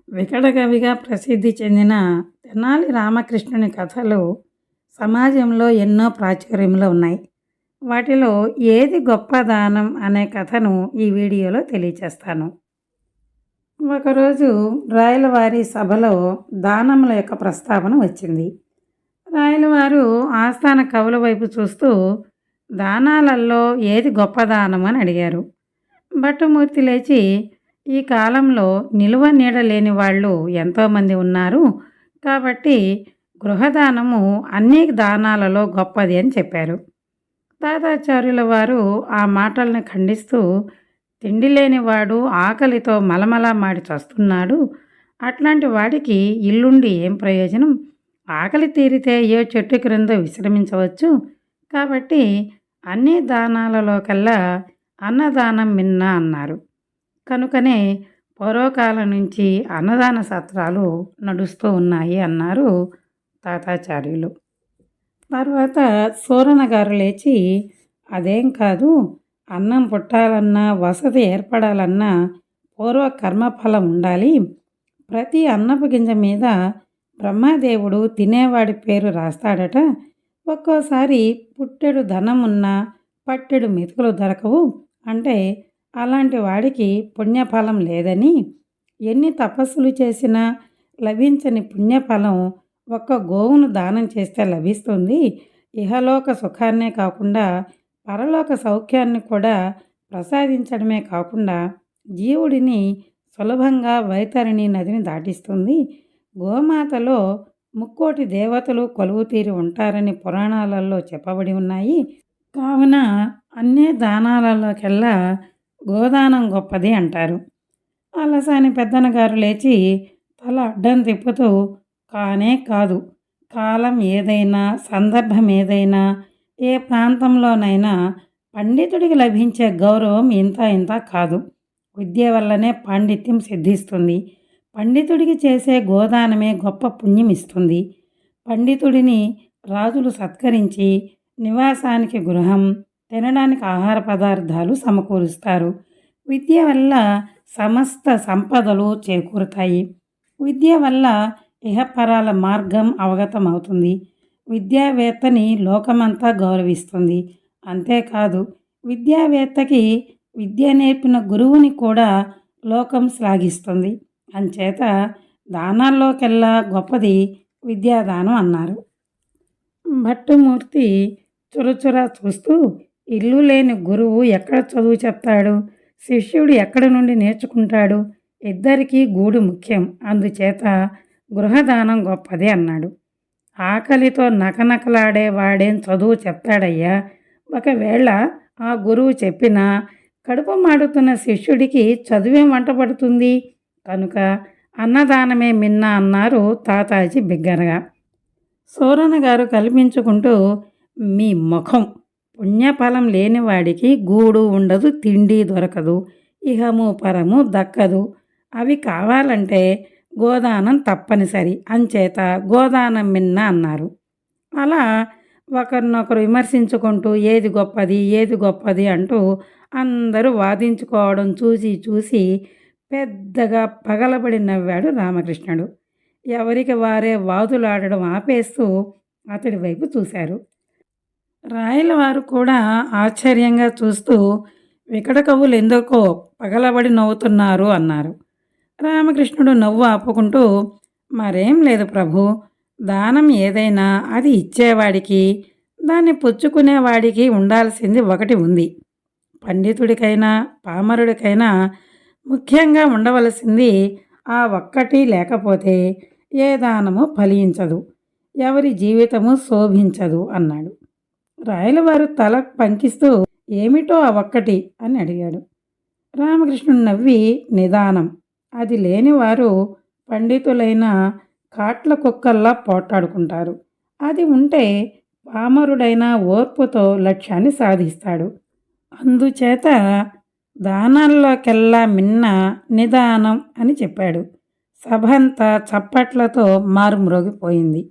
వికటకవిగా ప్రసిద్ధి చెందిన తెనాలి రామకృష్ణుని కథలు సమాజంలో ఎన్నో ప్రాచుర్యంలో ఉన్నాయి. వాటిలో ఏది గొప్ప దానం అనే కథను ఈ వీడియోలో తెలియచేస్తాను. ఒకరోజు రాయలవారి సభలో దానముల యొక్క ప్రస్తావన వచ్చింది. రాయలవారు ఆస్థాన కవుల వైపు చూస్తూ దానాలలో ఏది గొప్ప దానం అని అడిగారు. భట్టమూర్తి లేచి, ఈ కాలంలో నిలువ నీడ లేని వాళ్ళు ఎంతోమంది ఉన్నారు, కాబట్టి గృహదానము అన్ని దానాలలో గొప్పది అని చెప్పారు. తాతాచార్యుల వారు ఆ మాటల్ని ఖండిస్తూ, తిండి లేనివాడు ఆకలితో మలమలా మాడి చస్తున్నాడు, అట్లాంటి వాడికి ఇల్లుండి ఏం ప్రయోజనం, ఆకలి తీరితే ఏ చెట్టు క్రింద విశ్రమించవచ్చు, కాబట్టి అన్ని దానాలలో కల్లా అన్నదానం మిన్న అన్నారు. కనుకనే పూర్వకాలం నుంచి అన్నదాన సత్రాలు నడుస్తూ ఉన్నాయి అన్నారు తాతాచార్యులు. తర్వాత సూరణ గారు లేచి, అదేం కాదు, అన్నం పుట్టాలన్నా వసతి ఏర్పడాలన్నా పూర్వ కర్మఫలం ఉండాలి. ప్రతి అన్నపు గింజ మీద బ్రహ్మదేవుడు తినేవాడి పేరు రాస్తాడట. ఒక్కోసారి పుట్టెడు ధనం ఉన్నా పట్టెడు మెతుకులు దొరకవు అంటే అలాంటి వాడికి పుణ్యఫలం లేదని, ఎన్ని తపస్సులు చేసినా లభించని పుణ్యఫలం ఒక్క గోవును దానం చేస్తే లభిస్తుంది. ఇహలోక సుఖాన్నే కాకుండా పరలోక సౌఖ్యాన్ని కూడా ప్రసాదించడమే కాకుండా జీవుడిని సులభంగా వైతరిణి నదిని దాటిస్తుంది. గోమాతలో ముక్కోటి దేవతలు కొలువు తీరి ఉంటారని పురాణాలలో చెప్పబడి ఉన్నాయి. కావున అన్ని దానాలలోకెల్లా గోదానం గొప్పది అంటారు. అలసాని పెద్దనగారు లేచి తల అడ్డం తిప్పుతూ, కానే కాదు, కాలం ఏదైనా సందర్భం ఏదైనా ఏ ప్రాంతంలోనైనా పండితుడికి లభించే గౌరవం ఇంత ఇంత కాదు. విద్య వల్లనే పాండిత్యం సిద్ధిస్తుంది. పండితుడికి చేసే గోదానమే గొప్ప పుణ్యం ఇస్తుంది. పండితుడిని రాజులు సత్కరించి నివాసానికి గృహం, తినడానికి ఆహార పదార్థాలు సమకూరుస్తారు. విద్య వల్ల సమస్త సంపదలు చేకూరుతాయి. విద్య వల్ల ఇహపరాల మార్గం అవగతం అవుతుంది. విద్యావేత్తని లోకమంతా గౌరవిస్తుంది. అంతేకాదు, విద్యావేత్తకి విద్య నేర్పిన గురువుని కూడా లోకం శ్లాఘిస్తుంది. అంచేత దానాల్లోకెల్లా గొప్పది విద్యాదానం అన్నారు. భట్టమూర్తి చురచురా చూస్తూ, ఇల్లు లేని గురువు ఎక్కడ చదువు చెప్తాడు, శిష్యుడు ఎక్కడి నుండి నేర్చుకుంటాడు, ఇద్దరికీ గూడు ముఖ్యం, అందుచేత గృహదానం గొప్పది అన్నాడు. ఆకలితో నకనకలాడే వాడేం చదువు చెప్తాడయ్యా, ఒకవేళ ఆ గురువు చెప్పినా కడుపు మాడుతున్న శిష్యుడికి చదువేం వంట పడుతుంది, కనుక అన్నదానమే మిన్న అన్నారు తాతాజీ బిగ్గరగా. సూరణ గారు కల్పించుకుంటూ, మీ ముఖం, పుణ్యఫలం లేనివాడికి గూడు ఉండదు, తిండి దొరకదు, ఇహము పరము దక్కదు, అవి కావాలంటే గోదానం తప్పనిసరి, అంచేత గోదానం మిన్న అన్నారు. అలా ఒకరినొకరు విమర్శించుకుంటూ ఏది గొప్పది ఏది గొప్పది అంటూ అందరూ వాదించుకోవడం చూసి చూసి పెద్దగా పగలబడి నవ్వాడు రామకృష్ణుడు. ఎవరికి వారే వాదులాడడం ఆపేస్తూ అతడి వైపు చూశారు. రాయలవారు కూడా ఆశ్చర్యంగా చూస్తూ, వికట కవులు ఎందుకో పగలబడి నవ్వుతున్నారు అన్నారు. రామకృష్ణుడు నవ్వు ఆపుకుంటూ, మరేం లేదు ప్రభు, దానం ఏదైనా అది ఇచ్చేవాడికి దాన్ని పుచ్చుకునేవాడికి ఉండాల్సింది ఒకటి ఉంది. పండితుడికైనా పామరుడికైనా ముఖ్యంగా ఉండవలసింది ఆ ఒక్కటి, లేకపోతే ఏ దానము ఫలించదు, ఎవరి జీవితము శోభించదు అన్నాడు. రాయలవారు తల పంకిస్తూ, ఏమిటో ఆ ఒక్కటి అని అడిగాడు. రామకృష్ణుడు నవ్వి, నిదానం. అది లేనివారు పండితులైన కాట్ల కుక్కల్లా పోట్లాడుకుంటారు. అది ఉంటే పామరుడైన ఓర్పుతో లక్ష్యాన్ని సాధిస్తాడు. అందుచేత దానాల్లోకెల్లా మిన్న నిదానం అని చెప్పాడు. సభంతా చప్పట్లతో మారుమ్రోగిపోయింది.